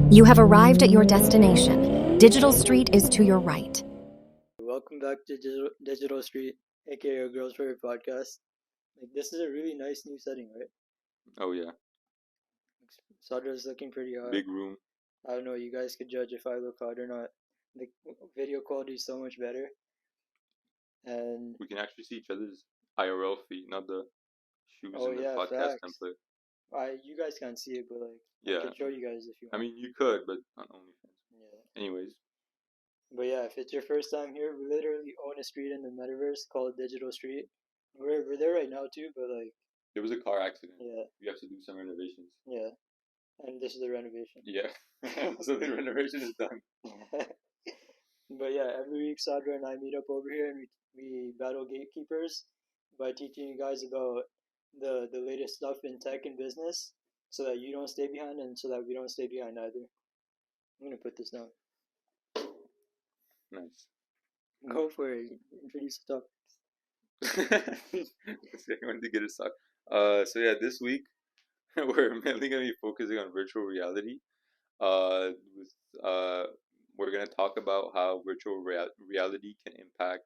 You have arrived at your destination. Digital Street is to your right. Welcome back to Digital Street, aka your girl's favorite podcast. This is a really nice new setting, right? Oh yeah, Sadra's looking pretty hot. big room. I don't know. You guys could judge if I look hot or not. The video quality is so much better, and We can actually see each other's IRL feet, not the shoes oh in the yeah, podcast facts. template. You guys can't see it, but I Yeah, can show you guys if you I want. mean you could, but on OnlyFans. Yeah. Anyways, But yeah, if it's your first time here, we literally own a street in the metaverse called Digital Street. We're there right now too, but there was a car accident. yeah, We have to do some renovations. yeah, and this is the renovation. Yeah, so the renovation is done. But yeah, every week Sadra and I meet up over here and we battle gatekeepers by teaching you guys about the latest stuff in tech and business so that you don't stay behind and so that we don't stay behind either. I'm gonna put this down. Nice. Go for it. Introduce the topic. I wanted to get it stuck. So yeah, this week we're mainly gonna be focusing on virtual reality. With we're gonna talk about how virtual reality can impact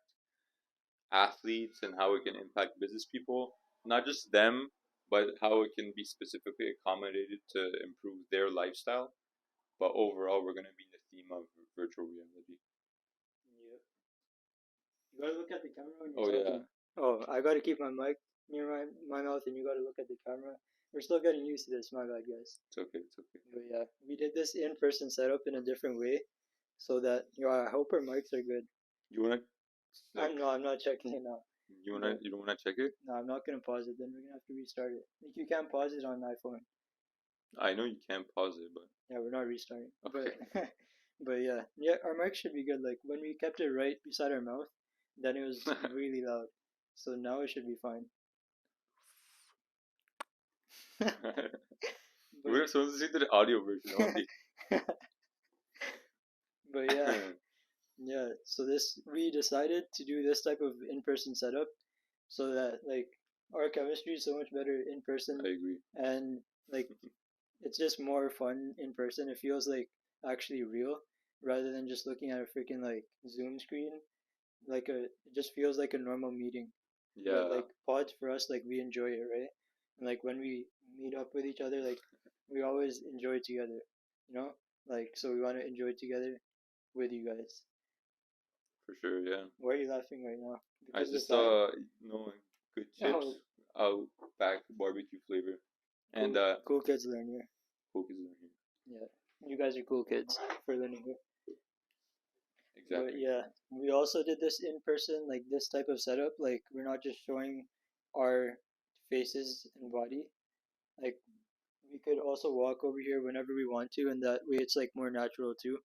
athletes and how it can impact business people, not just them, but how it can be specifically accommodated to improve their lifestyle. But overall, we're gonna be in the theme of virtual reality. Yep. You gotta look at the camera when you're Oh yeah, talking. Oh, I gotta keep my mic near my mouth and you gotta look at the camera. We're still getting used to this, my bad guys. it's okay, it's okay. But yeah, we did this in-person setup in a different way so that I hope our mics are good. You wanna? Like, I'm not checking it now. you wanna? You don't wanna check it? No, I'm not gonna pause it. Then we're gonna have to restart it. You can't pause it on iPhone. I know you can't pause it, but Yeah, we're not restarting. okay. But yeah, our mic should be good. Like when we kept it right beside our mouth, then it was really loud. So now it should be fine. We're supposed to see the audio version only. But yeah, yeah. So we decided to do this type of in-person setup, so that our chemistry is so much better in person, I agree. and it's just more fun in person. It feels actually real rather than just looking at a freaking Zoom screen. It just feels like a normal meeting. Yeah. But pods for us, we enjoy it, right? And when we meet up with each other, we always enjoy it together, you know? So we want to enjoy it together with you guys. For sure, yeah. Why are you laughing right now? I Because just of the saw, good chips, Outback barbecue flavor, and cool kids learn here. Coke is in here. Yeah, you guys are cool kids for learning here. But Exactly. yeah, we also did this in person, this type of setup. We're not just showing our faces and body. We could also walk over here whenever we want to, and that way it's more natural too.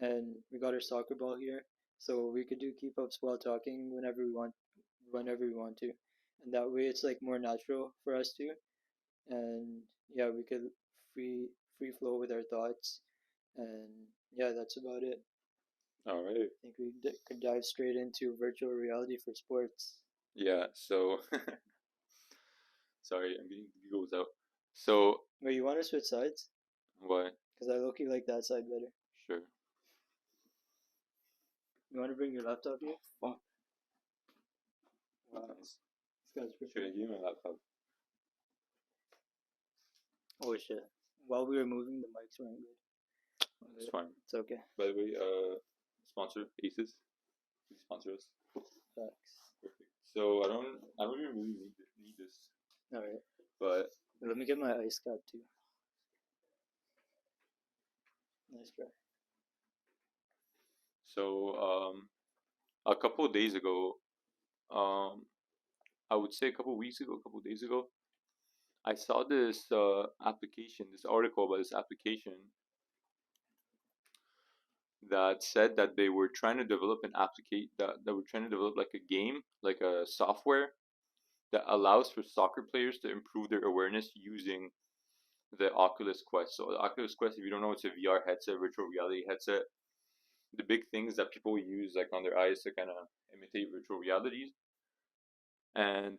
And we got our soccer ball here, so we could do keep ups while talking whenever we want to, and that way it's more natural for us to. And yeah, we could free free flow with our thoughts, and yeah, that's about it. All right. I think we could dive straight into virtual reality for sports. Yeah. So, sorry, I'm getting giggles out. So, Wait, you want to switch sides? why? Because I look like that side better. Sure. You want to bring your laptop here? Fuck. Wow, Nice. this guy's Should I pretty. give you my laptop? Oh shit! While we were moving, the mics weren't good. It's fine. It's okay. By the way, sponsor Aces. Please sponsor us. Facts. Perfect. So I don't even really need this, All right. but Let me get my ice cap too. Nice try. so a couple of days ago, I would say a couple of weeks ago, a couple of days ago, I saw this application, this article about this application that said that they were trying to develop an application that were trying to develop like a game, like a software that allows for soccer players to improve their awareness using the Oculus Quest. So the Oculus Quest, if you don't know, it's a VR headset, virtual reality headset. The big things that people use on their eyes to kind of imitate virtual realities. And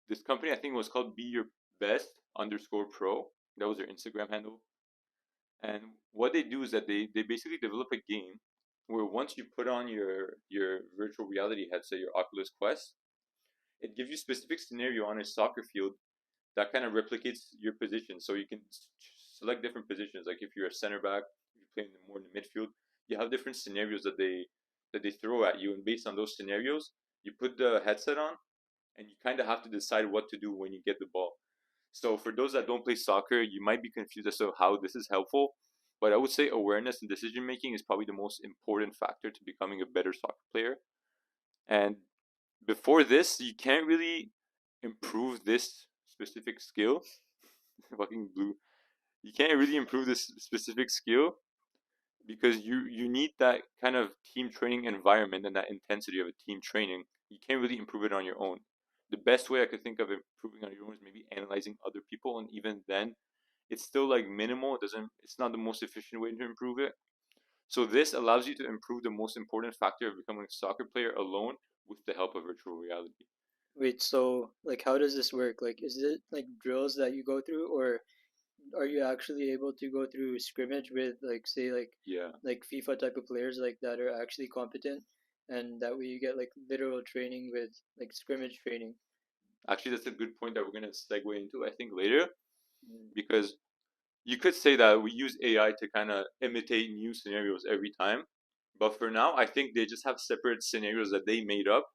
this company, I think, was called Be Your Best _Pro. That was their Instagram handle. And what they do is that they basically develop a game where once you put on your virtual reality headset, your Oculus Quest, it gives you specific scenario on a soccer field that kind of replicates your position. So you can select different positions. Like if you're a center back, if you're playing more in the midfield, you have different scenarios that they throw at you, and based on those scenarios, you put the headset on, and you kind of have to decide what to do when you get the ball. So for those that don't play soccer, you might be confused as to how this is helpful. But I would say awareness and decision making is probably the most important factor to becoming a better soccer player. And before this, you can't really improve this specific skill. Fucking blue. You can't really improve this specific skill because you need that kind of team training environment and that intensity of a team training. You can't really improve it on your own. The best way I could think of improving on your own is maybe analyzing other people, and even then, it's still like minimal. It's not the most efficient way to improve it. So this allows you to improve the most important factor of becoming a soccer player alone with the help of virtual reality. Wait, so like how does this work? Like is it like drills that you go through, or are you actually able to go through scrimmage with like say Yeah, like FIFA type of players like that are actually competent, and that way you get like literal training with like scrimmage training. actually, that's a good point that we're gonna segue into, I think, later, Mm. because you could say that we use AI to kind of imitate new scenarios every time. But for now, I think they just have separate scenarios that they made up.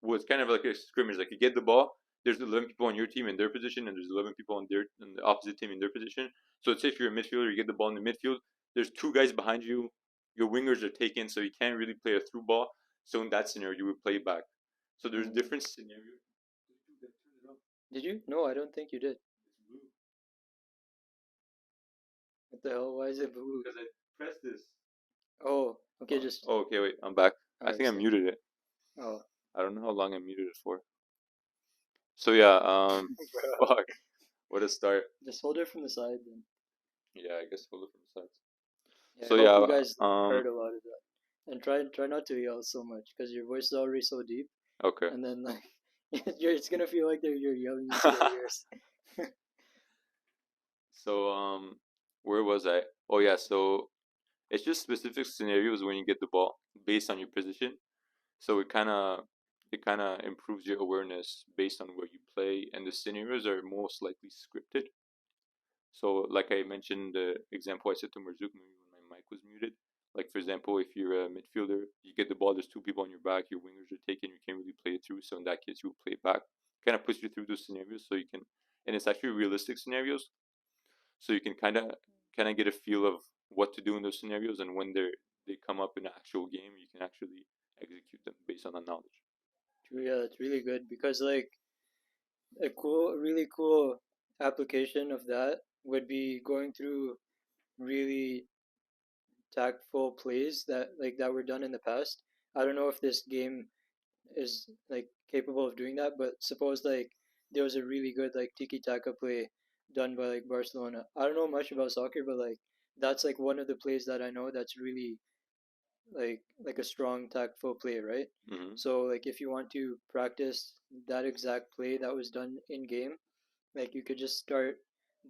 Was kind of like a scrimmage. Like you get the ball, there's 11 people on your team in their position, and there's 11 people on the opposite team in their position. So let's say if you're a midfielder, you get the ball in the midfield. There's two guys behind you. Your wingers are taken, so you can't really play a through ball. So in that scenario, you would play back. So there's Mm. different scenarios. Did you? No, I don't think you did. What the hell? Why is it blue? Because I pressed this. Oh, okay, just Oh, okay, wait, I'm back. I alright. think I muted it. Oh, I don't know how long I muted it for. So yeah, fuck, what a start. just hold it from the side then. Yeah, I guess hold it from the sides. Yeah, So I hope you yeah, guys heard a lot of that, and try not to yell so much because your voice is already so deep, okay. and then like it's gonna feel like you're yelling into their ears. So where was I? Oh yeah, so it's just specific scenarios when you get the ball based on your position. So it kind of improves your awareness based on where you play, and the scenarios are most likely scripted. So, like I mentioned, the example I said to Marzooq maybe when my mic was muted. Like for example, if you're a midfielder, you get the ball, there's two people on your back, your wingers are taken, you can't really play it through. So in that case, you will play it back. Kind of puts you through those scenarios, so you can, and it's actually realistic scenarios, so you can kind of get a feel of what to do in those scenarios, and when they come up in an actual game, you can actually execute them based on that knowledge. True, yeah, it's really good because like really cool application of that would be going through really tactful plays that were done in the past. I don't know if this game is like capable of doing that, but suppose like there was a really good like tiki taka play done by like Barcelona. I don't know much about soccer, but like that's like one of the plays that I know that's really like a strong tactful play, right? Hmm. So like if you want to practice that exact play that was done in game, like you could just start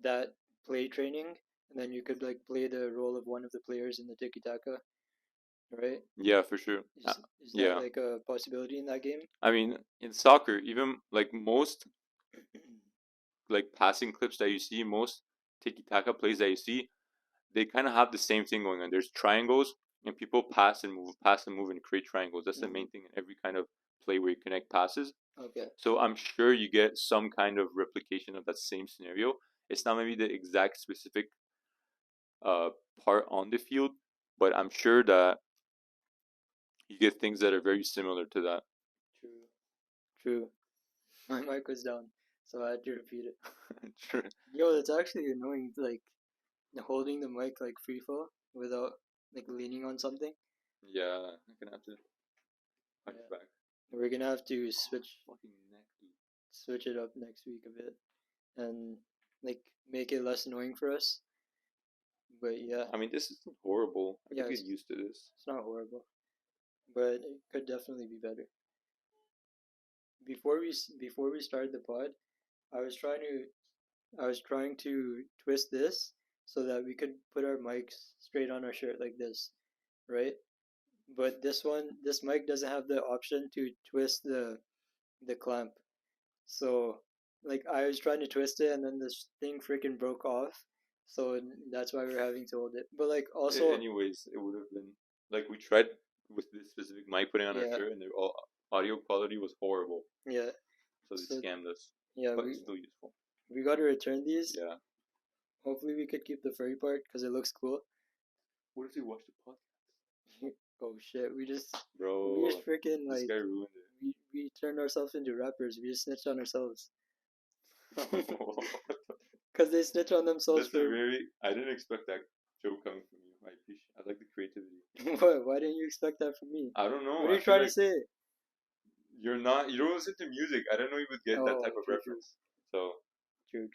that play training, and then you could like play the role of one of the players in the tiki taka, right? Yeah, for sure. Is that Yeah, like a possibility in that game? I mean, in soccer, even like most like passing clips that you see, most tiki taka plays that you see, they kind of have the same thing going on. There's triangles, and people pass and move, and create triangles. That's the Mm. main thing in every kind of play where you connect passes. Okay. So I'm sure you get some kind of replication of that same scenario. It's not maybe the exact specific uh, part on the field, but I'm sure that you get things that are very similar to that. True. True. My mic was down, so I had to repeat it. Sure. Yo, that's actually annoying. Like holding the mic like free fall without like leaning on something. Yeah, I'm gonna have to punch Yeah. back. We're gonna have to Fucking neck, dude. switch it up next week a bit and like make it less annoying for us. But yeah, I mean, this isn't horrible. I yeah, could get used to this. it's not horrible, but it could definitely be better. Before we started the pod, I was trying to I was trying to twist this so that we could put our mics straight on our shirt like this, right? But this mic doesn't have the option to twist the clamp. So like I was trying to twist it and then this thing freaking broke off. So that's why we're having to hold it. But like also Anyways, it would have been like we tried with this specific mic putting on our yeah, shirt, and their all audio quality was horrible. yeah. So they So scammed us, yeah, but it's still useful. we got to return these. Yeah. Hopefully we could keep the furry part because it looks cool. What if we watch the podcast? Oh shit, we just Bro, freaking this like guy ruined it. we turned ourselves into rappers. We just snitched on ourselves. Because they snitch on themselves That's a very. I didn't expect that joke coming from you. I appreciate. I like the creativity. What? Why didn't you expect that from me? I don't know. What are I you feel trying like to say? you're not. You don't listen to music. I don't know you would get that Oh, type of true, reference. So true.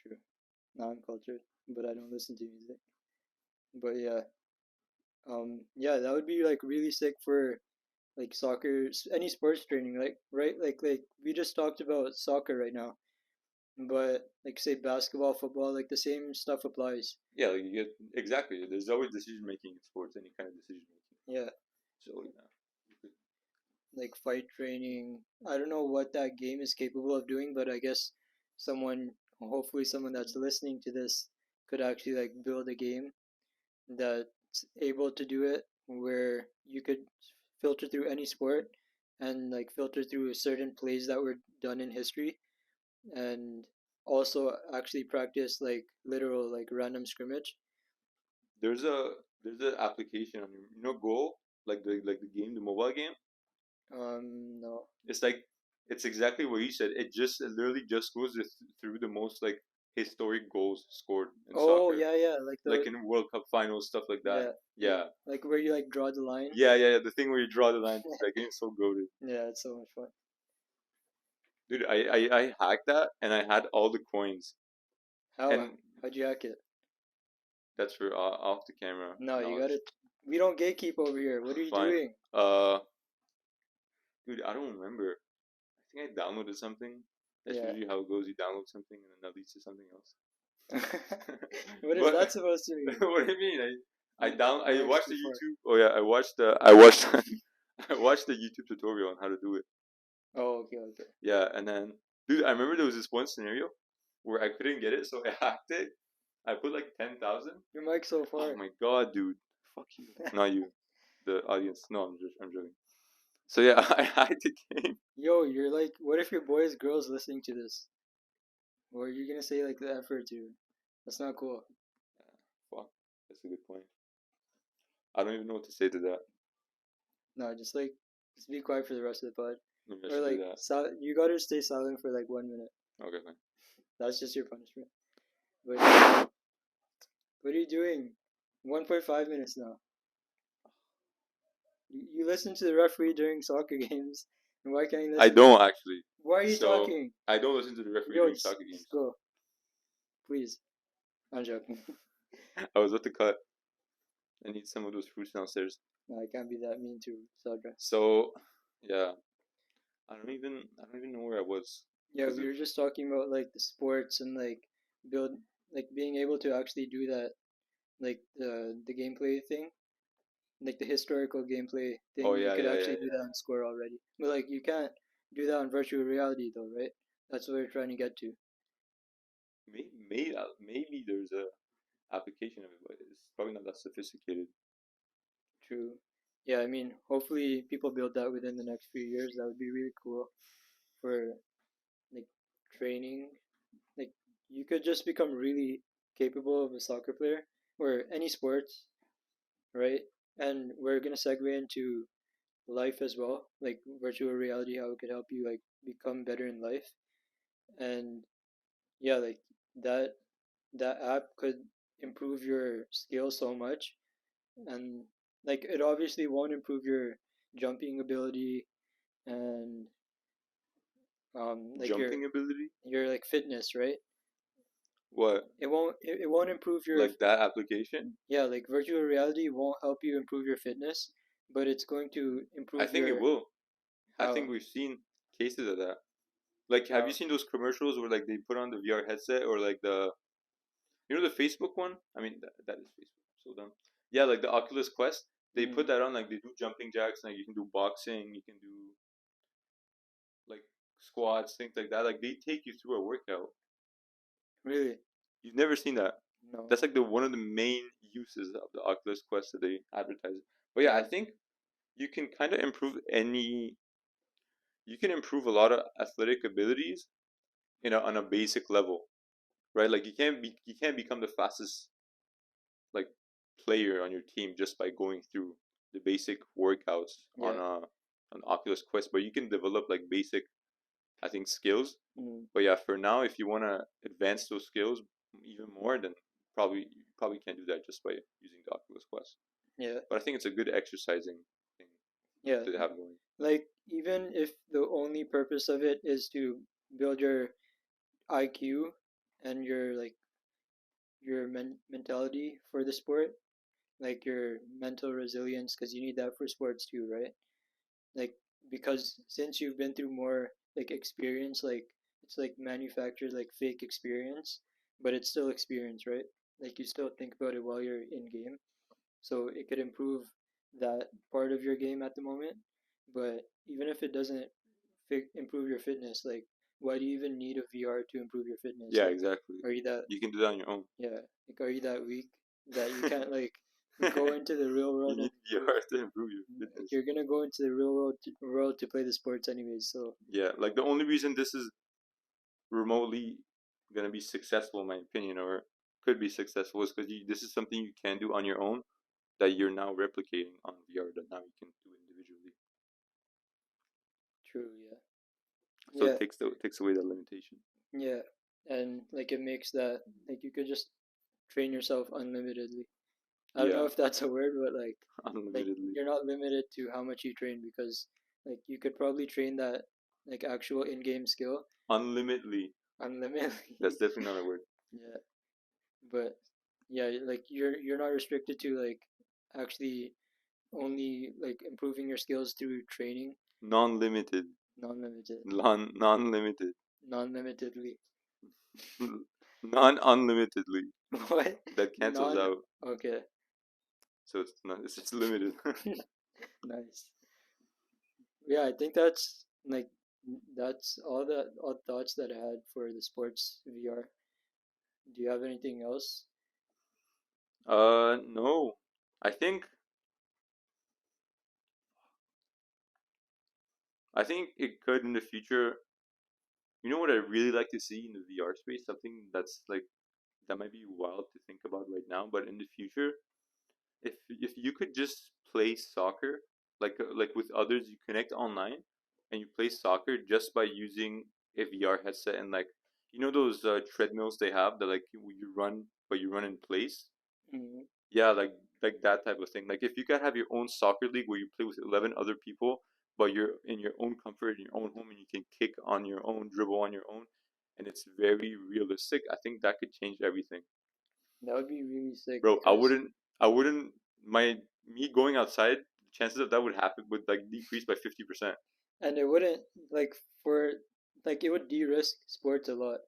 Now I'm cultured, but I don't listen to music. But yeah, yeah, that would be like really sick for like soccer, any sports training, like right, like we just talked about soccer right now, but like say basketball, football, like the same stuff applies. yeah, like you get exactly. There's always decision making in sports. Any kind of decision making. Yeah, So yeah, you could like fight training. I don't know what that game is capable of doing, but I guess someone, hopefully someone that's listening to this, could actually like build a game that's able to do it, where you could filter through any sport and like filter through certain plays that were done in history, and also actually practice like literal like random scrimmage. there's a there's an application on your Go, like the game, the mobile game. No. It's like it's exactly what you said. It literally just goes through the most like historic goals scored in Oh soccer, yeah, yeah, like like the in World Cup finals, stuff like that. yeah, Yeah, like where you like draw the line. yeah. The thing where you draw the line, that game's so goated. Yeah, it's so much fun. Dude, I hacked that and I had all the coins, How? and How'd you hack it? that's for off the camera No, you knowledge. gotta. We don't gatekeep over here. What are you Fine. doing? Dude, I don't remember. I think I downloaded something. That's Yeah. usually how it goes. You download something and then that leads to something else. What is But that supposed to mean? what do you mean? I That's watched the too far. YouTube. Oh yeah, I watched I watched the YouTube tutorial on how to do it. Oh, okay. Yeah, and then dude, I remember there was this one scenario where I couldn't get it, so I hacked it. I put like 10,000. Your mic's so far. Oh my god, dude! Fuck you. Not you, the audience. No, I'm joking. So yeah, I hacked the game. Yo, you're like, what if your boys, girls listening to this? Or you're gonna say like the F word too? That's not cool. Fuck, that's a good point. I don't even know what to say to that. No, just be quiet for the rest of the pod. Maybe I Or should like, do that. you gotta stay silent for like 1 minute. Okay, fine. That's just your punishment. But what are you doing? 1.5 minutes now. You listen to the referee during soccer games, and why can't you listen? I don't actually. Why are you So, talking? I don't listen to the referee Yo, during just, soccer games. just go. Please. I'm joking. I was about to cut. I need some of those fruits downstairs. No, I can't be that mean to Sadra. So, yeah. I don't even know where I was. Yeah, we were just talking about like the sports and like being able to actually do that, like the gameplay thing, like the historical gameplay thing. Oh, you yeah, could yeah, actually yeah, do that on Score already, but like you can't do that on virtual reality though, right? That's what we're trying to get to. Maybe there's a application of it, but it's probably not that sophisticated. True. Yeah, I mean, hopefully people build that within the next few years. That would be really cool for like training. Like you could just become really capable of a soccer player or any sports, right? And we're gonna segue into life as well, like virtual reality, how it could help you like become better in life. And yeah, like that that app could improve your skill so much, and like it obviously won't improve your jumping ability and like Jumping ability? your like fitness, right? What? It won't improve your Like that application? yeah, like virtual reality won't help you improve your fitness, but it's going to improve I think your it will. I how think we've seen cases of that. Like, have how you seen those commercials where like they put on the VR headset or like You know the Facebook one? I mean, that is Facebook. So dumb. Yeah, like the Oculus Quest. They put that on. Like they do jumping jacks. Like you can do boxing. You can do like squats, things like that. Like they take you through a workout. Really? You've never seen that. No. That's like the one of the main uses of the Oculus Quest that they advertise. But yeah, I think you can kind of improve any. You can improve a lot of athletic abilities on a basic level, right? Like you can't become the fastest like player on your team just by going through the basic workouts on Yeah. an Oculus Quest, but you can develop like basic, I think, skills. Mm. But yeah, for now, if you want to advance those skills even more, then you probably can't do that just by using the Oculus Quest. Yeah. But I think it's a good exercising thing Yeah. to have going. Like even if the only purpose of it is to build your IQ and your mentality for the sport, like your mental resilience, because you need that for sports too, right? Like because since you've been through more like experience, like it's like manufactured like fake experience, but it's still experience, right? Like you still think about it while you're in game, so it could improve that part of your game at the moment. But even if it doesn't improve your fitness, like why do you even need a VR to improve your fitness? Yeah, Like, exactly. are you that You can do that on your own. yeah? Like, are you that weak that you can't like go into the real You world need and VR to improve your like fitness. you're gonna go into the real world to play the sports anyways. So Yeah, like the only reason this is remotely gonna be successful, in my opinion, or could be successful, is because this is something you can do on your own that you're now replicating on VR that now you can do individually. true, yeah, So yeah, it takes away that limitation. yeah, and like it makes that like you could just train yourself unlimitedly. I don't know Yeah, if that's a word, but like unlimitedly, you're not limited to how much you train because like you could probably train that like actual in-game skill unlimitedly. unlimitedly. That's definitely not a word. Yeah, but yeah, like you're not restricted to like actually only like improving your skills through training, Non-limited, non-limited, non-limited, non-limitedly. non-unlimitedly. What? That cancels Non. out, Okay. so it's not. It's just limited. Nice. Yeah, I think that's all thoughts that I had for the sports VR. Do you have anything else? No. I think it could in the future. You know what I really like to see in the VR space? Something that's like that might be wild to think about right now, but in the future, if you could just play soccer like with others, you connect online and you play soccer just by using a VR headset and like those treadmills they have that like you run but you run in place. Mm, Yeah, like that type of thing. Like if you could have your own soccer league where you play with 11 other people, but you're in your own comfort in your own home and you can kick on your own, dribble on your own, and it's very realistic. I think that could change everything. that would be really sick Bro, because I wouldn't my me going outside, chances of that would happen would like decrease by 50%. and it wouldn't like for like it would de-risk sports a lot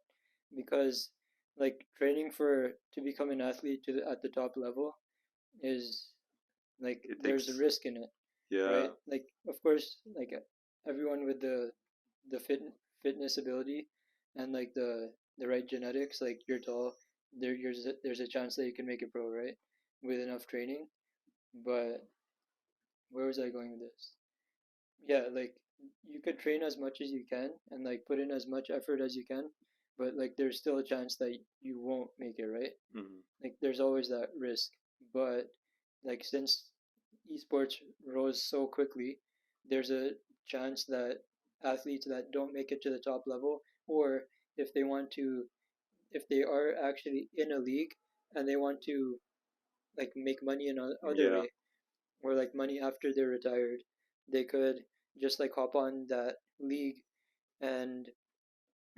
because like training for to become an athlete at the top level is like It there's a takes risk in it, yeah, right? Like of course like everyone with the fitness ability and like the right genetics, like you're tall, there's a chance that you can make it pro, right? With enough training. But where was I going with this? Yeah, like you could train as much as you can and like put in as much effort as you can, but like there's still a chance that you won't make it, right? mhm, Like there's always that risk. But like since esports rose so quickly, there's a chance that athletes that don't make it to the top level, or if they want to, if they are actually in a league and they want to like make money in other yeah, way, or like money after they're retired, they could just like hop on that league and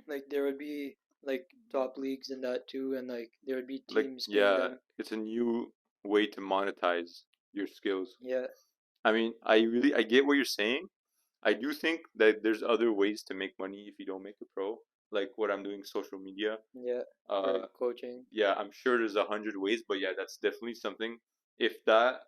like there would be like top leagues in that too, and like there would be like teams paying yeah, them. it's a new way to monetize your skills. Yeah, I mean, I get what you're saying. I do think that there's other ways to make money if you don't make a pro. like what I'm doing social media. Yeah. Uh, Or coaching. yeah, I'm sure there's 100 ways, but yeah, that's definitely something. If that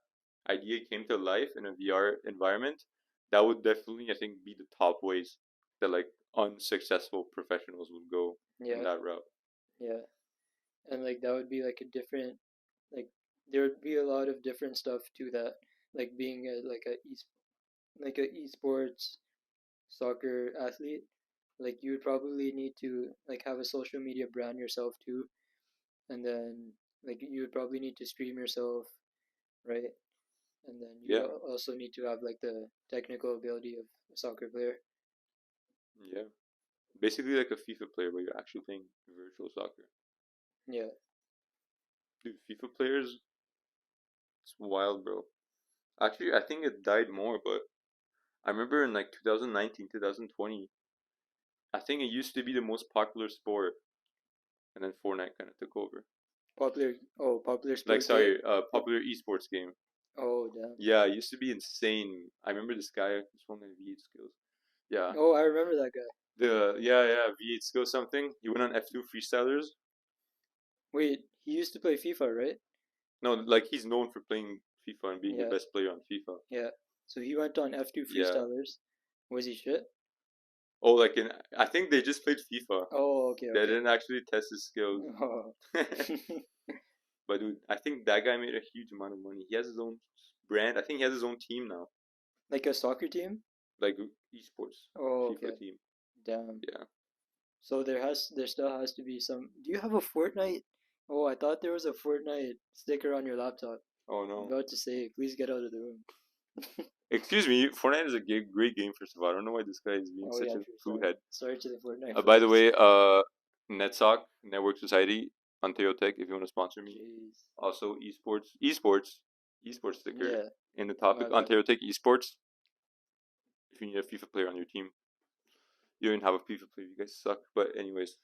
idea came to life in a VR environment, that would definitely, I think, be the top ways that like unsuccessful professionals would go in Yeah. that route. Yeah. And like that would be like a different, like there would be a lot of different stuff to that, like being a like a esports soccer athlete. Like you would probably need to like have a social media brand yourself too, and then like you would probably need to stream yourself, right? And then you Yeah, also need to have like the technical ability of a soccer player. yeah. Basically, like a FIFA player, but you're actually playing virtual soccer. Yeah. Dude, FIFA players, it's wild, bro. Actually, I think it died more, but I remember in like 2019, 2020, I think it used to be the most popular sport, and then Fortnite kind of took over. Popular Like, sport game. sorry, popular esports game. Oh damn. Yeah, it used to be insane. I remember this guy, this one guy V8 skills. Yeah, Oh, I remember that guy. yeah V8 skills something. He went on F2 freestylers. Wait, he used to play FIFA, right? No, like he's known for playing FIFA and being the Yeah. best player on FIFA. Yeah. So he went on F2 Yeah. freestylers. Was he shit? Oh, like in I think they just played FIFA. Oh, okay, They okay. didn't actually test his skills. Oh. But dude, I think that guy made a huge amount of money. He has his own brand. I think he has his own team now, Like a soccer team? like esports Oh, FIFA okay. team. Damn. Yeah. So there still has to be some. Do you have a Fortnite? Oh, I thought there was a Fortnite sticker on your laptop. Oh I'm no. about to say, please get out of the room. Excuse me. Fortnite is a great game. First of all, I don't know why this guy is being Oh such yeah, a true. food Sorry. head. Sorry to the Fortnite By the players. way, NetSoc Network Society Ontario Tech. If you want to sponsor me, Jeez. also esports sticker Yeah, in the my topic bad. Ontario Tech esports. If you need a FIFA player on your team, you don't have a FIFA player. You guys suck. But anyways,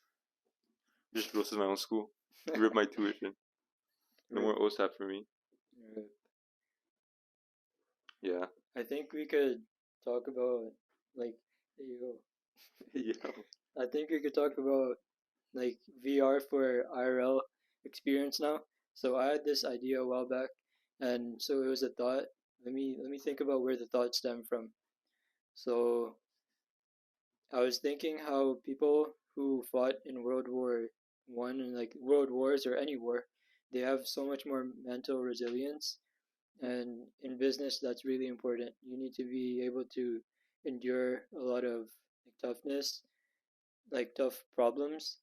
just roasted my own school. Rip my tuition. No more OSAP for me. Rip. Yeah. I think we could talk about like, yo, Yeah. I think we could talk about like VR for IRL experience now. So I had this idea a while back, and so it was a thought. Let me think about where the thought stemmed from. So I was thinking how people who fought in World War I and like world wars or any war, they have so much more mental resilience, and in business that's really important. You need to be able to endure a lot of like, toughness, like tough problems,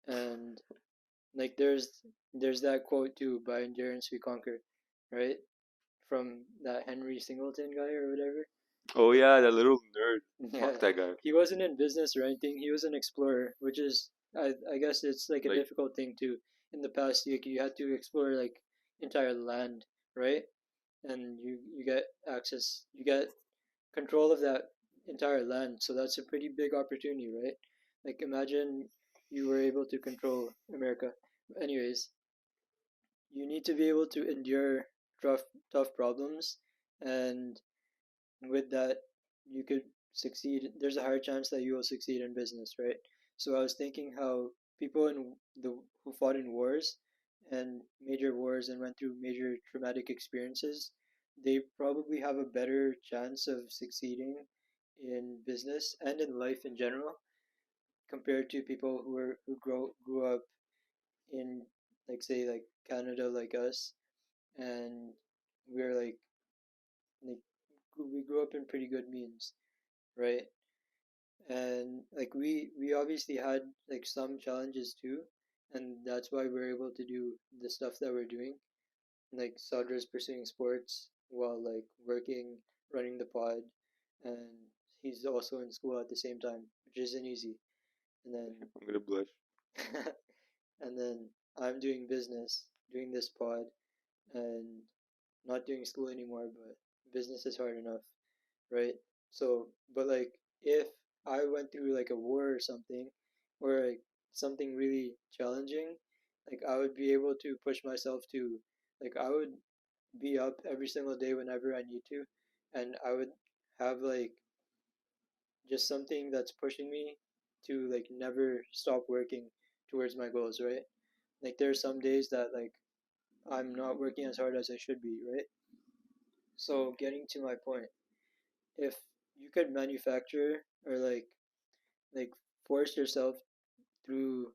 and like there's that quote too, by endurance we conquer, right? From that Henry Singleton guy or whatever. Oh yeah, that little nerd. Yeah, Fuck that guy. he wasn't in business or anything. He was an explorer, which is I guess it's like a Like difficult thing too. In the past, you had to explore like entire land, right? And you get access, you get control of that entire land. So that's a pretty big opportunity, right? Like imagine you were able to control America. Anyways, you need to be able to endure tough tough problems, and with that you could succeed. There's a higher chance that you will succeed in business, right? So I was thinking how people in the who fought in wars and major wars and went through major traumatic experiences, they probably have a better chance of succeeding in business and in life in general compared to people who grew up in like say like Canada like us, and we're like we grew up in pretty good means, right? And like we obviously had like some challenges too, and that's why we're able to do the stuff that we're doing. Like Sadra's pursuing sports while like working, running the pod, and he's also in school at the same time, which isn't easy. And then I'm gonna blush. and then I'm doing business, doing this pod, and not doing school anymore, but business is hard enough, right? So, but like if I went through like a war or something, or like something really challenging, like I would be able to push myself to, like I would be up every single day whenever I need to, and I would have like just something that's pushing me to like never stop working towards my goals, right? Like there are some days that like I'm not working as hard as I should be, right? So getting to my point, if you could manufacture or like force yourself through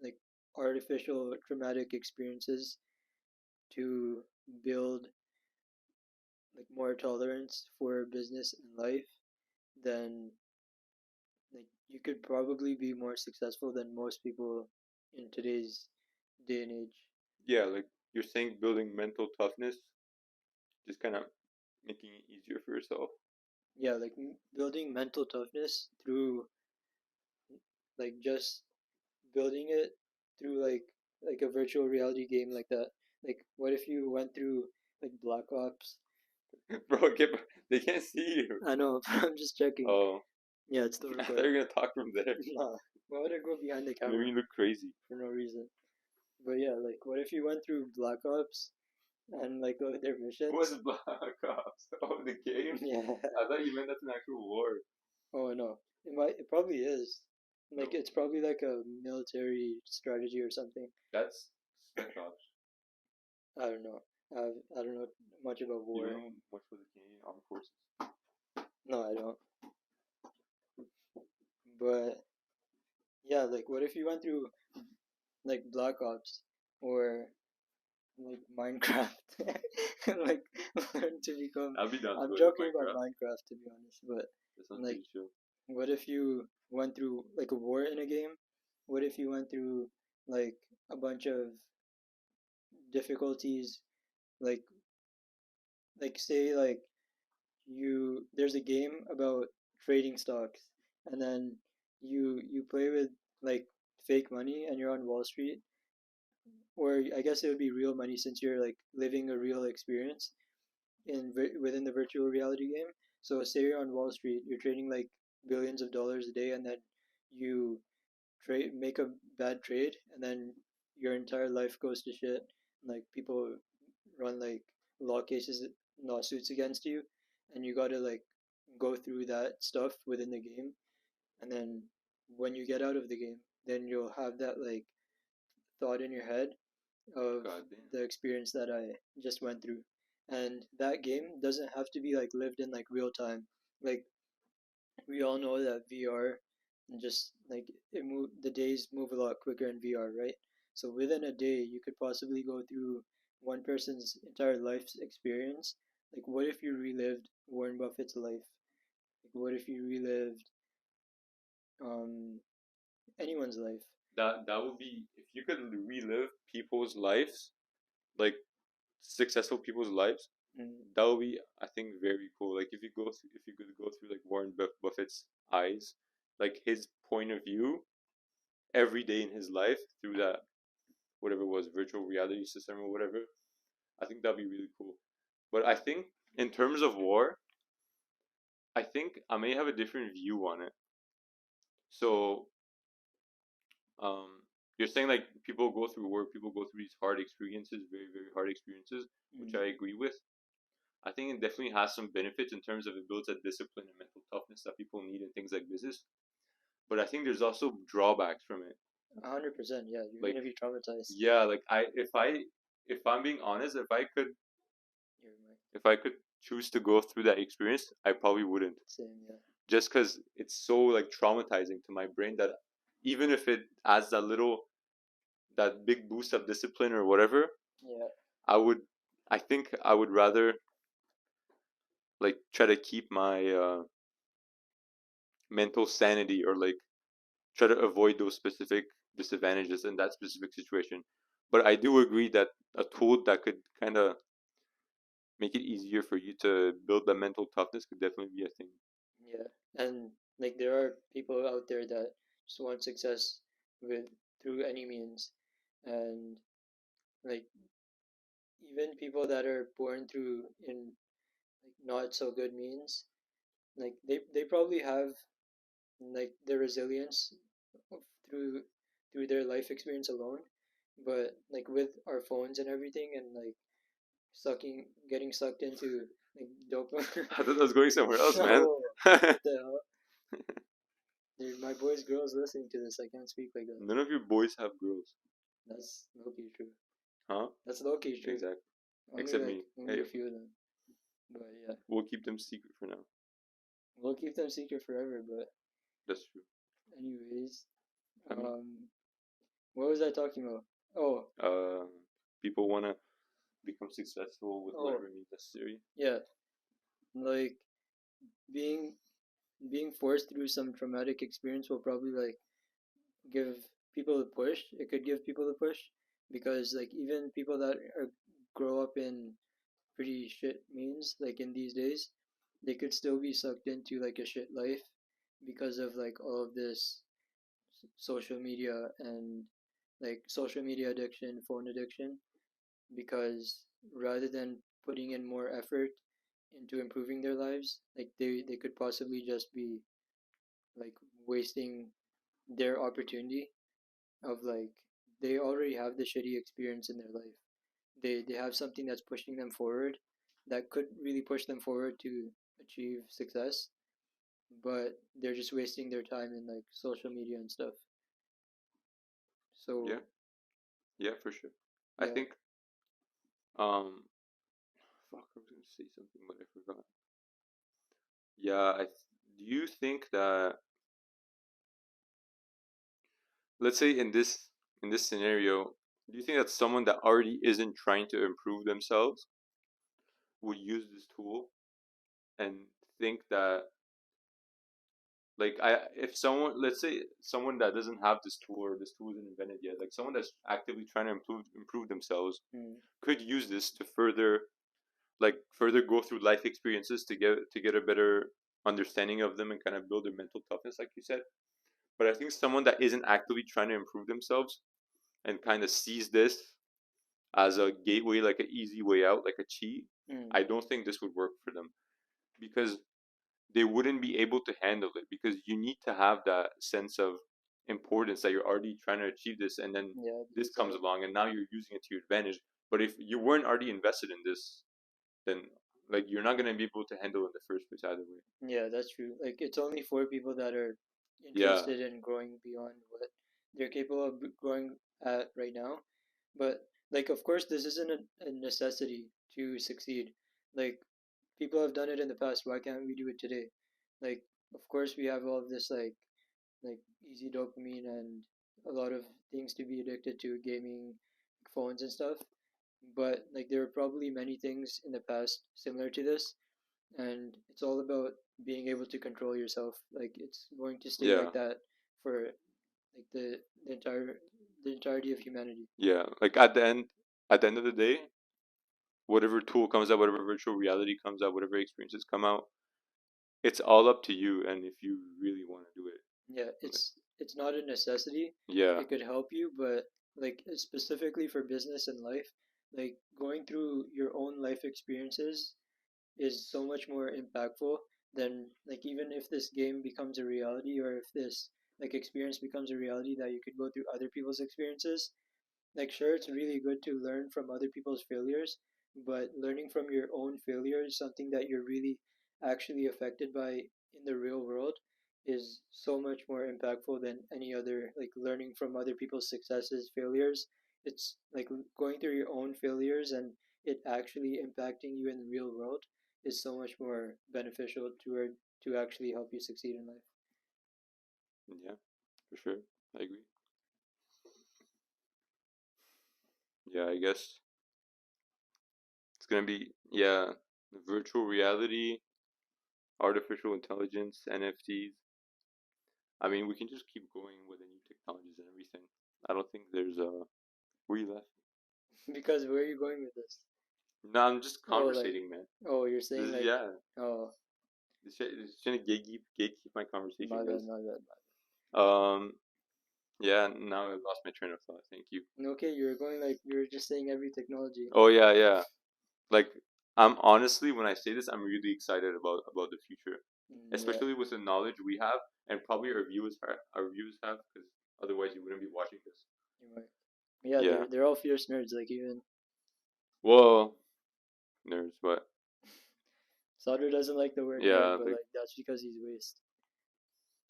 like artificial traumatic experiences to build like more tolerance for business and life, then like you could probably be more successful than most people in today's day and age. Yeah, like you're saying, building mental toughness, just kind of making it easier for yourself. Yeah, like building mental toughness through like just building it through like a virtual reality game like that. Like what if you went through like Black Ops? Bro, they can't see you. I know, but I'm just checking. Oh, Yeah, it's still I thought you recording. were gonna talk from there. Nah, why would I go behind the Maybe camera you look crazy. for no reason? But yeah, like what if you went through Black Ops and like go their missions? What was Black Ops? Oh, the game? Yeah. I thought you meant that's an actual war. Oh no, it might. It probably is. Like No, it's probably like a military strategy or something. that's Spec Ops. I don't know. I don't know much about You war. don't know much for the Canadian Armed Forces. No, I don't. But yeah, like what if you went through like Black Ops or like Minecraft, like learn to become. I'll be down I'm to it. joking about Minecraft. Minecraft to be honest, but That sounds like, pretty chill. what if you went through like a war in a game? What if you went through like a bunch of difficulties, like say like you there's a game about trading stocks, and then you play with like fake money and you're on Wall Street, or I guess it would be real money since you're like living a real experience within the virtual reality game. So say you're on Wall Street, you're trading like billions of dollars a day, and then you trade make a bad trade, and then your entire life goes to shit. Like people run like law cases, lawsuits against you, and you gotta like go through that stuff within the game, and then when you get out of the game, then you'll have that like thought in your head of God damn. the experience that I just went through. And that game doesn't have to be like lived in like real time. Like we all know that VR just like the days move a lot quicker in VR, right? So within a day, you could possibly go through one person's entire life's experience. Like, what if you relived Warren Buffett's life? Like, what if you relived um, anyone's life? That would be, if you could relive people's lives, like successful people's lives. Mm, That would be, I think, very cool. Like if you could go through like Warren Buffett's eyes, like his point of view every day in his life through that whatever it was, virtual reality system or whatever. I think that'd be really cool. But I think in terms of war, I think I may have a different view on it. So, you're saying like people go through war, people go through these hard experiences, very very hard experiences, which mm, I agree with. I think it definitely has some benefits in terms of it builds a discipline and mental toughness that people need in things like business. But I think there's also drawbacks from it. 100%. Yeah, you're Like, gonna be traumatized. yeah, like if I'm being honest, You're my if I could choose to go through that experience, I probably wouldn't. same. Yeah. Just because it's so like traumatizing to my brain that even if it adds that big boost of discipline or whatever, Yeah. I would, I think I would rather like try to keep my mental sanity or like try to avoid those specific disadvantages in that specific situation. But I do agree that a tool that could kind of make it easier for you to build that mental toughness could definitely be a thing. Yeah, and like there are people out there that just want success with through any means, and like even people that are born through in like not so good means, like they probably have like the resilience through their life experience alone, but like with our phones and everything, and like getting sucked into like dopamine. I thought I was going somewhere else, man. No, what the hell? Dude, my boys, girls listening to this. I can't speak like that. None of your boys have girls, That's low-key true. huh? That's low-key true. Exactly. Only Except like me. only Hey, a few of them. But yeah, we'll keep them secret for now. we'll keep them secret forever. But That's true. anyways, I mean, what was I talking about? Oh, people wanna become successful with oh, whatever means necessary. yeah, like being being forced through some traumatic experience will probably like give people a push. It could give people a push because like even people that grow up in pretty shit means like in these days, they could still be sucked into like a shit life because of like all of this social media and like social media addiction, phone addiction, because rather than putting in more effort into improving their lives, like they could possibly just be like wasting their opportunity of like they already have the shitty experience in their life. They have something that's pushing them forward that could really push them forward to achieve success, but they're just wasting their time in like social media and stuff. So Yeah, yeah, for sure. I yeah, think, um, fuck, I was gonna say something, but I forgot. Yeah, do you think that, let's say in this scenario, do you think that someone that already isn't trying to improve themselves would use this tool and think that, like, if someone, let's say someone that doesn't have this tool or this tool isn't invented yet, like someone that's actively trying to improve themselves mm, could use this to further go through life experiences to get a better understanding of them and kind of build their mental toughness, like you said. But I think someone that isn't actively trying to improve themselves and kind of sees this as a gateway, like an easy way out, like a cheat, mm, I don't think this would work for them because they wouldn't be able to handle it because you need to have that sense of importance that you're already trying to achieve this and then yeah, this comes exactly. along and now you're using it to your advantage. But if you weren't already invested in this, then like you're not gonna be able to handle it in the first place either way. Yeah, that's true. Like it's only for people that are Yeah, interested in growing beyond what they're capable of growing at right now. But like of course this isn't a necessity to succeed. Like people have done it in the past, why can't we do it today? Like of course we have all of this like easy dopamine and a lot of things to be addicted to, gaming, phones and stuff. But like there are probably many things in the past similar to this, and it's all about being able to control yourself. Like it's going to stay yeah, like that for like the entire the entirety of humanity. yeah. Like at the end of the day, whatever tool comes out, whatever virtual reality comes out, whatever experiences come out, it's all up to you and if you really want to do it. Yeah, Like, it's not a necessity. yeah, It could help you, but like specifically for business and life, like going through your own life experiences is so much more impactful than like even if this game becomes a reality or if this like experience becomes a reality that you could go through other people's experiences. Like sure it's really good to learn from other people's failures, but learning from your own failure is something that you're really actually affected by in the real world is so much more impactful than any other like learning from other people's successes, failures. It's like going through your own failures and it actually impacting you in the real world is so much more beneficial to actually help you succeed in life. yeah, for sure. I agree. Yeah, I guess it's gonna be, yeah, virtual reality, artificial intelligence, NFTs. I mean, we can just keep going with the new technologies and everything. I don't think there's a. Where you laughing? Because where are you going with this? No, I'm just Oh, like, conversating, man. oh, you're This saying is, like, yeah. oh, It's trying to gatekeep my conversation, my bad, guys. my bad. Um, yeah. Now I lost my train of thought. Thank you. Okay, you were going like you were just saying every technology. Oh yeah, yeah. Like I'm honestly, when I say this, I'm really excited about the future, Yeah, especially with the knowledge we have and probably our viewers have, because otherwise you wouldn't be watching this. you might. Yeah, Yeah. they're all fierce nerds. Like even Well, nerds, but Sadr doesn't like the word nerd, yeah, but like like that's because he's waste.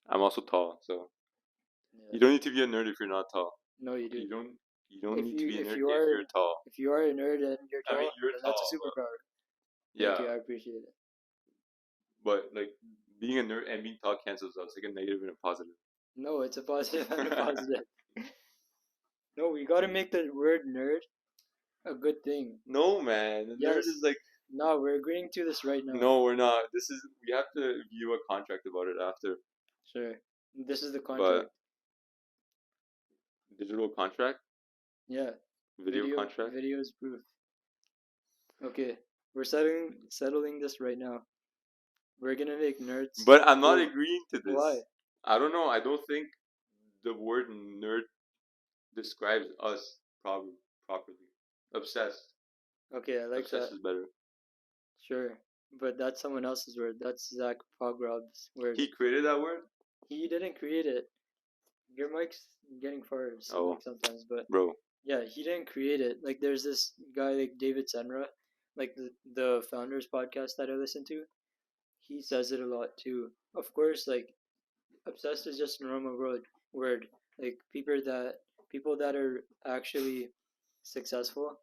I'm also tall, so Yeah. you don't need to be a nerd if you're not tall. No, you do. You don't If need to be a if nerd you if are you're tall. if you are a nerd and you're I mean, tall, you're then that's a tall, but superpower. yeah, Thank you, I appreciate it. but like being a nerd and being tall cancels out. It's like a negative and a positive. No, it's a positive and a positive. No, we gotta make the word nerd a good thing. No, man, the nerd Yes. is like No, we're agreeing to this right now. no, we're not. We have to view a contract about it after, Sure. This is the but contract. digital contract, Yeah. video contract. Video is proof. Okay. We're settling this right now. We're gonna make nerds. But I'm not cool. agreeing to this. Why? I don't know. I don't think the word nerd describes us properly. Obsessed. Okay, I like Obsessed that. is better. Sure. But that's someone else's word. That's Zach Pogrob's word. He created that word? He didn't create it. Your mic's getting far sometimes, but Bro. yeah, he didn't create it. Like there's this guy like David Senra, like the founders podcast that I listen to. He says it a lot too. Of course, like obsessed is just a normal word. Like people that are actually successful.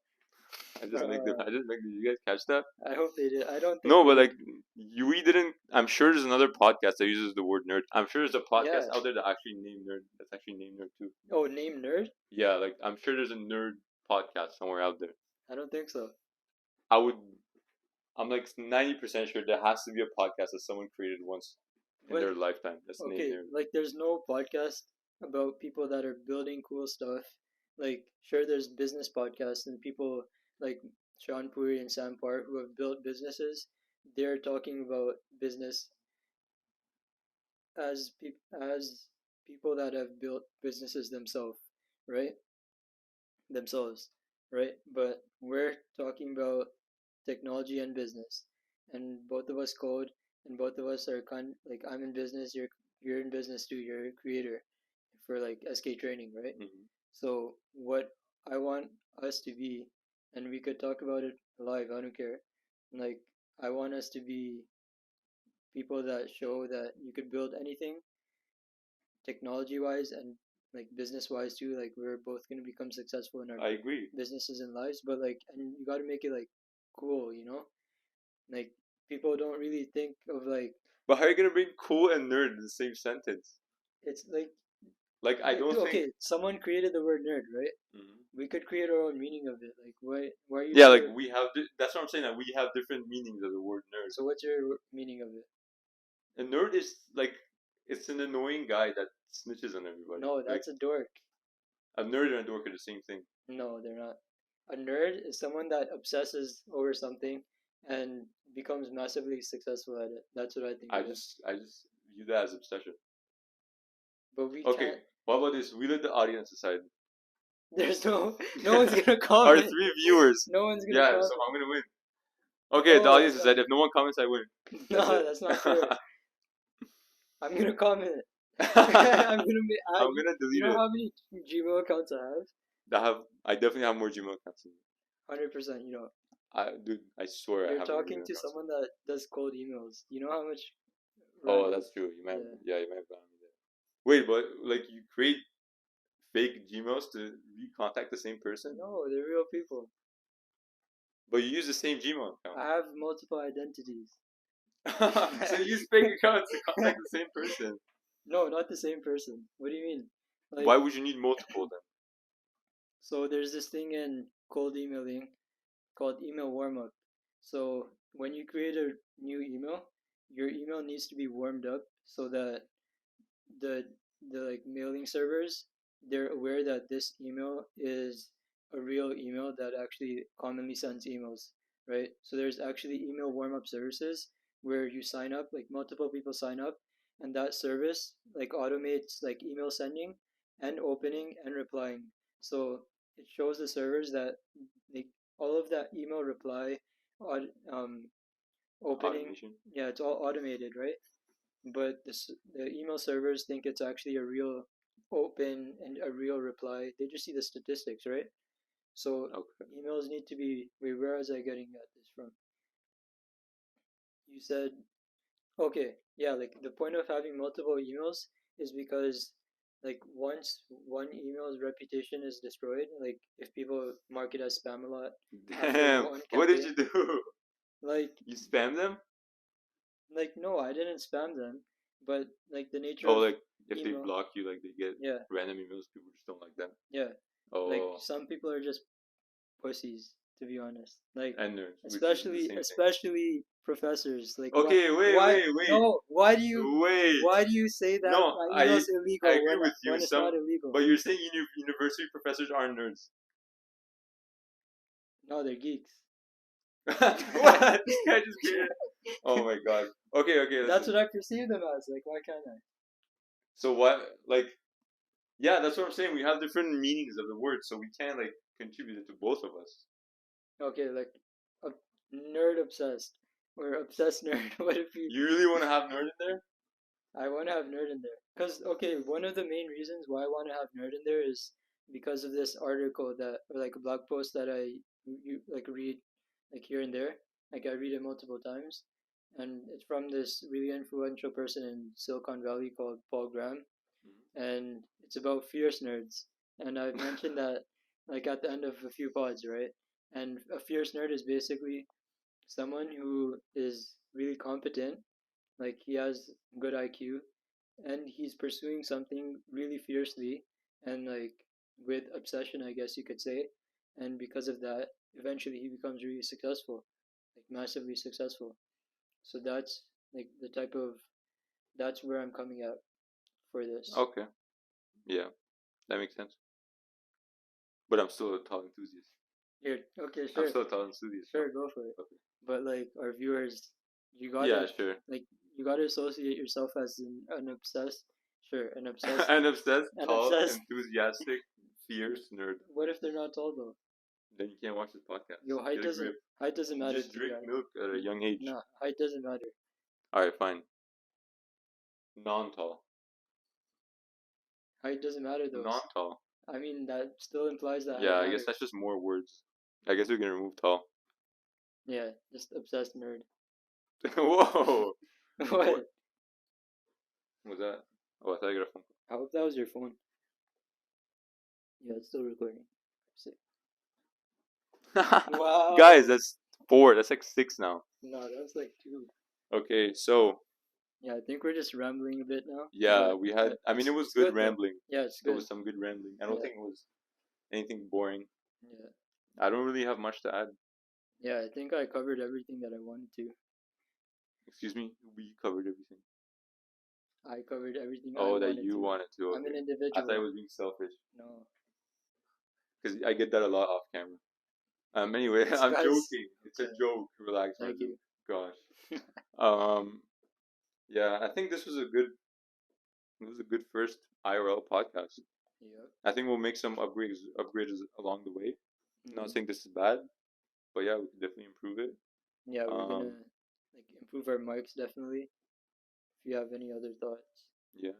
I just like did you guys catch that? I hope they did. I don't think No, they but did. like we didn't. I'm sure there's another podcast that uses the word nerd. I'm sure there's a podcast Yeah. out there that actually named nerd. That's actually named nerd too. Oh, name nerd? Yeah, like I'm sure there's a nerd podcast somewhere out there. I don't think so. I'm like 90% sure there has to be a podcast that someone created once in But- their lifetime. That's named Okay, nerd. like there's no podcast about people that are building cool stuff. Like sure there's business podcasts and people like Sean Puri and Sam Parr who have built businesses. They're talking about business as people that have built businesses themselves, right? Themselves, right? But we're talking about technology and business, and both of us code, and both of us are like I'm in business, you're in business too. You're a creator for like SK training, right? Mm-hmm. So what I want us to be, and we could talk about it live. I don't care. Like I want us to be people that show that you could build anything technology wise and like business wise too. Like we're both gonna become successful in our I agree. businesses and lives, but like and you got to make it like cool, you know? Like people don't really think of like But how are you gonna bring cool and nerd in the same sentence? it's like I don't think. okay, someone created the word nerd, right? Mhm. We could create our own meaning of it. Like why are you Yeah, so, like we have. That's what I'm saying. That we have different meanings of the word nerd. so what's your meaning of it? A nerd is like it's an annoying guy that snitches on everybody. No, that's a dork. a nerd and a dork are the same thing. No, they're not. A nerd is someone that obsesses over something and becomes massively successful at it. That's what I think. I of it. just view that as obsession. But we Okay, can't. what about this? We let the audience decide. There's no one's gonna Our comment. 3 viewers. No one's gonna Yeah, comment. so I'm gonna win. Okay, No, the audience that's decide. If no one comments, I win. No, it. that's not fair. I'm gonna comment. I'm gonna make. I'm gonna delete You know it. how many Gmail accounts I have? I definitely have more Gmail accounts than you. 100%. You know, Dude, I swear I you're have more talking Gmail to accounts. someone that does cold emails. You know how much? Oh, random- that's true. You might, Yeah. you might have gotten me there. Wait, but like you create fake Gmails to recontact the same person, No, they're real people. but you use the same Gmail account. I have multiple identities. So you use fake accounts to contact the same person. No, not the same person. What do you mean? Like, Why would you need multiple then? so there's this thing in cold emailing called email warm up. So when you create a new email, your email needs to be warmed up so that the the like mailing servers they're aware that this email is a real email that actually commonly sends emails, right? So there's actually email warm up services where you sign up, like multiple people sign up, and that service like automates like email sending and opening and replying. So it shows the servers that like all of that email reply, opening, Automation. yeah, it's all automated, right? But the email servers think it's actually a real open and a real reply. They just see the statistics, right? So Okay. emails need to be. Wait, where was I getting at this from? You said, okay, yeah, like the point of having multiple emails is because like once one email's reputation is destroyed, like if people mark it as spam a lot after Damn, one what did campaign, you do? like You spam them? no, I didn't spam them, but like the nature Oh, of like if they email, block you, like they get yeah, random emails, people just don't like them. yeah, like Oh, some people are just pussies, to be honest. Like and nerds, which is the especially same thing. especially professors. Like Okay, why no? wait. Why do you say that No, my I email's I illegal agree with you. when it's Some, not illegal? but you're saying university professors aren't nerds. No, they're geeks. What? This guy just made it. Oh my god. Okay, okay. That's Listen. what I perceive them as. Like why can't I? So what? Like, yeah, that's what I'm saying. We have different meanings of the word, so we can't like contribute it to both of us. Okay, like a nerd obsessed or obsessed nerd. What if you? You really want to have nerd in there? I want to have nerd in there. Cause okay, one of the main reasons why I want to have nerd in there is because of this article that or like a blog post that you like read like here and there. Like I read it multiple times, and it's from this really influential person in Silicon Valley called Paul Graham, and it's about fierce nerds. And I've mentioned that like at the end of a few pods, right? And a fierce nerd is basically someone who is really competent, like he has good IQ, and he's pursuing something really fiercely and like with obsession, I guess you could say. And because of that, eventually he becomes really successful, like massively successful. So that's like the type of that's where I'm coming at for this. Okay. Yeah, that makes sense. But I'm still a tall enthusiast. Here, okay, I'm sure, still a tall enthusiast. sure, go for it. Okay. But like our viewers, you Yeah, gotta sure. like you gotta associate yourself as an obsessed, sure, an obsessed, An obsessed, an tall, obsessed. enthusiastic, fierce nerd. What if they're not tall though? Then you can't watch this podcast. Yo, Get a grip. height doesn't matter Just to me. drink milk at a young age. Nah, height doesn't matter. Alright, fine. Non-tall. Height doesn't matter though. Non-tall. I mean, that still implies that Yeah, height I matters. guess that's just more words. I guess we can remove tall. Yeah, just obsessed nerd. Whoa! What? What was that? Oh, I thought I got a phone I hope that was your phone. Yeah, it's still recording. Sick. call. Wow. Guys, that's 4. That's like 6 now. No, that was like 2. Okay, so Yeah, I think we're just rambling a bit now. yeah, but we had. I mean, it was it's good good though. rambling. Yeah, it's There good. was some good rambling. I don't Yeah. think it was anything boring. Yeah. I don't really have much to add. Yeah, I think I covered everything that I wanted to. Excuse me, we covered everything. I covered everything I Oh, wanted that you to. wanted to. I'm an Okay. individual. I thought it was being selfish No. because I get that a lot off camera. Anyway, This I'm guy's- joking. It's a Okay. joke. Relax, Thank Marzooq. you. Gosh. Yeah, I think this was a good first IRL podcast. Yeah. I think we'll make some upgrades along the way. Not Mhm. saying this is bad, but yeah, we can definitely improve it. Yeah, we're gonna Um, like improve our mics definitely. If you have any other thoughts, yeah.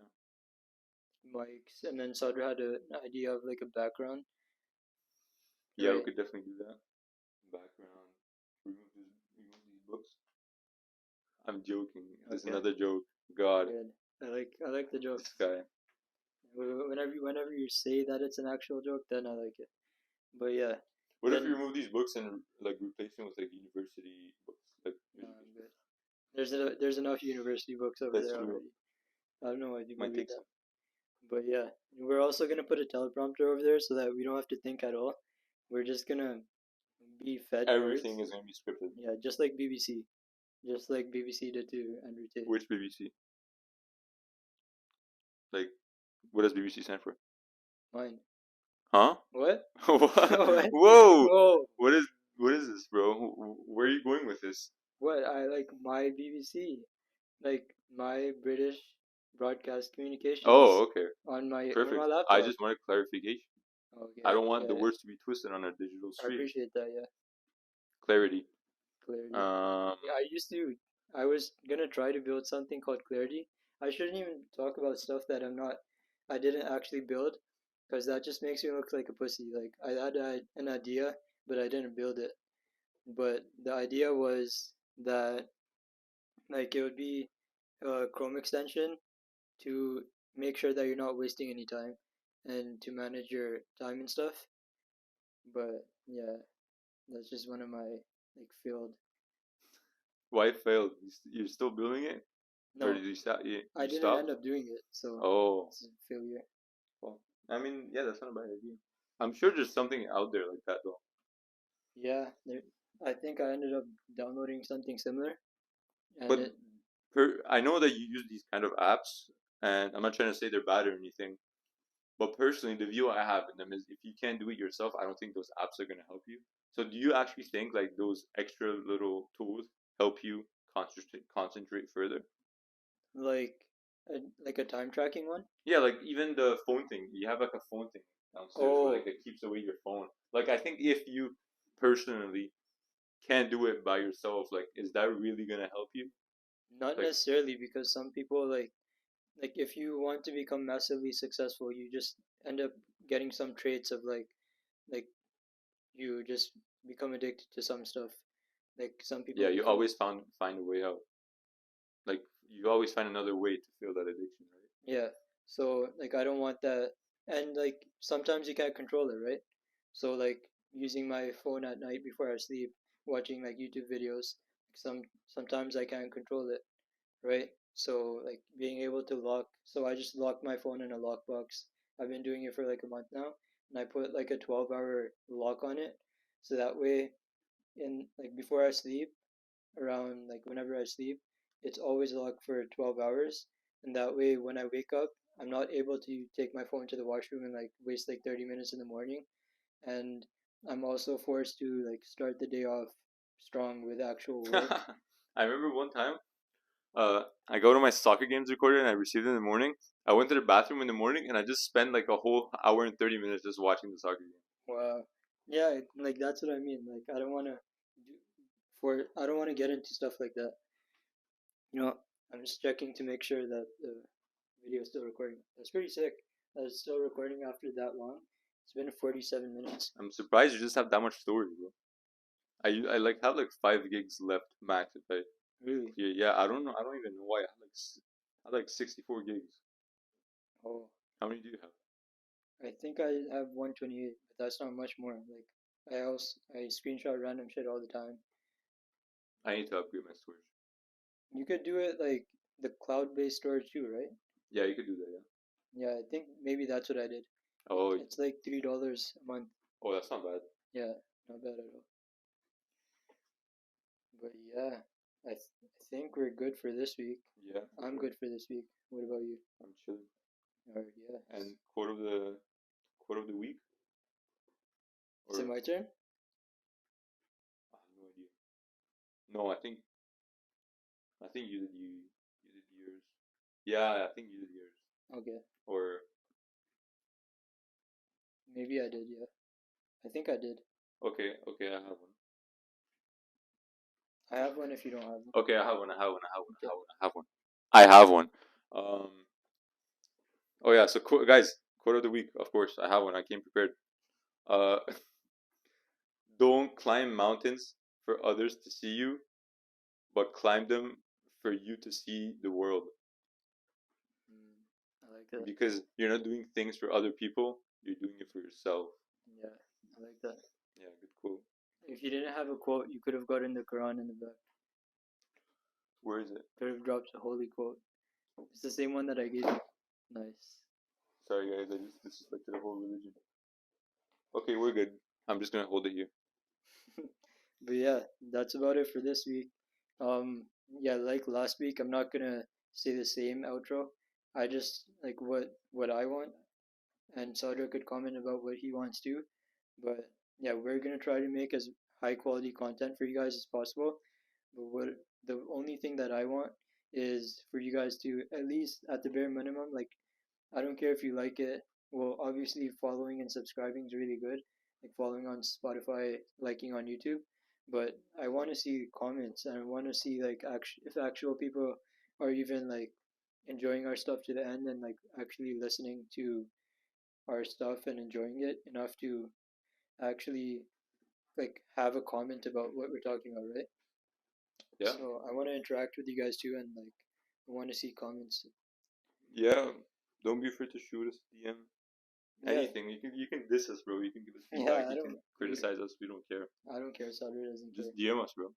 mics, and then Sadra had an idea of like a background. Yeah, we Right. could definitely do that. Background. Remove these books. I'm joking. This is Okay. another joke. God, Good. I like the jokes. this guy. Whenever you say that it's an actual joke, then I like it. But yeah. What if Then- you remove these books and like replace them with like university books? Like, No, I'm good. There's enough university books over That's there true. already. I don't know why people Might read take them. But yeah, we're also gonna put a teleprompter over there so that we don't have to think at all. We're just gonna be fed everything words. is gonna be scripted. Yeah, just like BBC. Just like BBC did to Andrew Tate. Which BBC? Like, what does BBC stand for? Mine. Huh? What? What? What? Whoa! Whoa. What is this, bro? Where are you going with this? What? I like my BBC. Like my British broadcast communications Oh, okay, on my perfect. laptop. I just wanted clarification. Okay. I don't want the yeah, words to be twisted on a digital I stream. appreciate that, yeah. Clarity. Clarity. Um, I was gonna try to build something called Clarity. I shouldn't even talk about stuff that I didn't actually build, because that just makes me look like a pussy. Like I had an idea, but I didn't build it. But the idea was that like it would be Chrome extension to make sure that you're not wasting any time and to manage your time and stuff. But yeah, that's just one of my like failed. Why it failed? You're still doing it, or No, did you stop? You I didn't stopped? end up doing it, so Oh, it's a failure. well, I mean, yeah, that's not a bad idea. I'm sure there's something out there like that though. Yeah, I think I ended up downloading something similar, and But I know that you use these kind of apps, and I'm not trying to say they're bad or anything. But personally, the view I have in them is if you can't do it yourself, I don't think those apps are gonna help you. So do you actually think like those extra little tools help you concentrate further? like like a time tracking one. Yeah, like even the phone thing. You have like a phone thing downstairs where Oh, like it keeps away your phone. Like I think if you personally can't do it by yourself, like is that really gonna help you? not Like necessarily because some people like if you want to become massively successful, you just end up getting some traits of like you just become addicted to some stuff. Like some people yeah, you become always find a way out. Like you always find another way to feel that addiction, right? yeah. So like I don't want that, and like sometimes you can't control it, right? So like using my phone at night before I sleep, watching like YouTube videos. Sometimes I can't control it, right? So like being able to lock. So I just lock my phone in a lockbox. I've been doing it for like a month now, and I put like a 12-hour lock on it, so that way in like before I sleep, around like whenever I sleep, it's always locked for 12 hours. And that way, when I wake up, I'm not able to take my phone to the washroom and like waste like 30 minutes in the morning. And I'm also forced to like start the day off strong with actual work. I remember one time, I go to my soccer games recorded and I received it in the morning. I went to the bathroom in the morning and I just spent like a whole hour and 30 minutes just watching the soccer game. Wow. Yeah, like that's what I mean. Like I don't want to get into stuff like that. You know, I'm just checking to make sure that the video is still recording. That's pretty sick. That it's still recording after that long. It's been 47 minutes. I'm surprised you just have that much storage, bro. I like have like 5 gigs left max if I Really? yeah, I don't know, I don't even know why I had like 64 gigs. Oh, How many do you have? I think I have 128, but that's not much more. Like I screenshot random shit all the time. I need to upgrade my storage. You could do it like the cloud-based storage too, right? Yeah, you could do that. Yeah, I think maybe that's what I did. Yeah. Oh, It's like $3 a month. oh, that's not bad. Yeah, not bad at all. But yeah, I think we're good for this week. Yeah, for I'm sure. good for this week. What about you? I'm chilling. Alright, yeah. And quote of the week, Is or it my turn? I have no idea. No, I think you did yours. Yeah, I think you did yours. Okay, Or maybe I did. Yeah, I think I did. okay, I have one. I have one. If you don't have one, Okay, I have one. I have one. I have one. I okay. have one. I have one. I have one. Um. Oh yeah. So guys, quote of the week. Of course, I have one. I came prepared. Uh, don't climb mountains for others to see you, but climb them for you to see the world. I like that. Because you're not doing things for other people, you're doing it for yourself. Yeah, I like that. Yeah, good quote. If you didn't have a quote, you could have gotten the Quran in the back. Where is it? Could have dropped a holy quote. It's the same one that I gave you. Nice. Sorry guys, I just disrespected the whole religion. Okay, we're good. I'm just gonna hold it here. But yeah, that's about it for this week. Yeah, like last week, I'm not gonna say the same outro. I just like what I want, and Sadra could comment about what he wants to. But yeah, we're gonna try to make as high quality content for you guys as possible. But what the only thing that I want is for you guys to at least at the bare minimum, like I don't care if you like it. Well, obviously following and subscribing is really good. Like following on Spotify, liking on YouTube. But I want to see comments and I want to see like if actual people are even like enjoying our stuff to the end and like actually listening to our stuff and enjoying it enough to actually like have a comment about what we're talking about, right? Yeah. So I want to interact with you guys too and like want to see comments. Yeah, don't be afraid to shoot us DM. Yeah, Anything. You can diss us, bro. You can give us Yeah, feedback. I You don't- can criticize us. We don't care. I don't care. Sadra doesn't care. Just DM us, bro.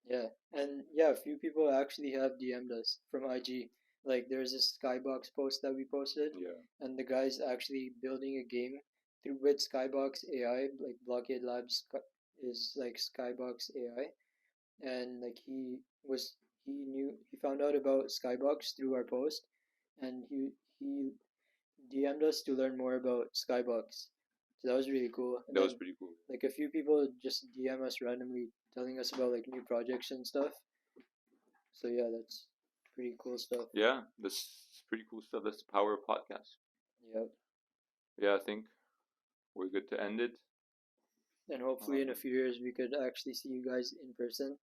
Yeah, and yeah, a few people actually have DM'd us from IG. Like, there's this Skybox post that we posted, Yeah. and the guy's actually building a game through with Skybox AI. Like, Blockade Labs is like Skybox AI, and like he found out about Skybox through our post, and he DM'd us to learn more about Skybox. So that was really cool. And That was then, pretty cool. like, a few people just DM us randomly telling us about like new projects and stuff. So yeah, that's pretty cool stuff. Yeah, that's pretty cool stuff. That's the power of podcast. Yep. Yeah, I think we're good to end it. And hopefully in a few years we could actually see you guys in person.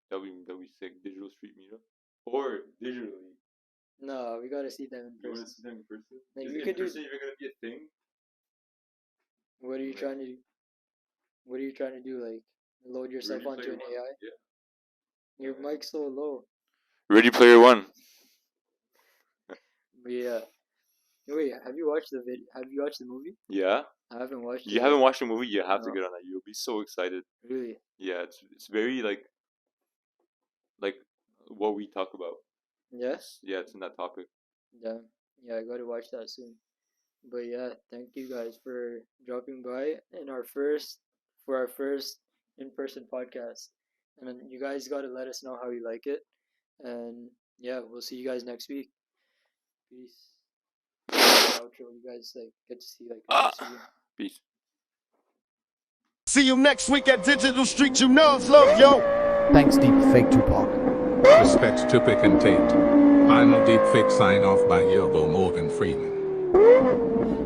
That'll be sick. Digital street meetup. Or digitally. No, we gotta see them in You want to person. see them in person? Like, Is we in could do- person even gonna be a thing? What are you Like- trying to do? What are you trying to do? Like, load yourself Ready onto Player an One. AI? Yeah. Your mic's so low. Ready Player One. But yeah. Wait, have you watched the video? Have you watched the movie? Yeah. I haven't watched it. You haven't watched the movie? You have to No. get on that. You'll be so excited. Really? Yeah, it's very like what we talk about. Yes? Yeah, it's in that topic. Yeah. Yeah, I gotta watch that soon. But yeah, thank you guys for dropping by in our first in-person podcast. And then you guys gotta let us know how you like it. And yeah, we'll see you guys next week. Peace. Outro, you guys like get to see like see you. Peace. See you next week at Digital Street. You know it's love, yo. Thanks, Deep Fake Tupac. Respect to Pick and Tate. Final deep fake sign off by Yobo Morgan Freeman.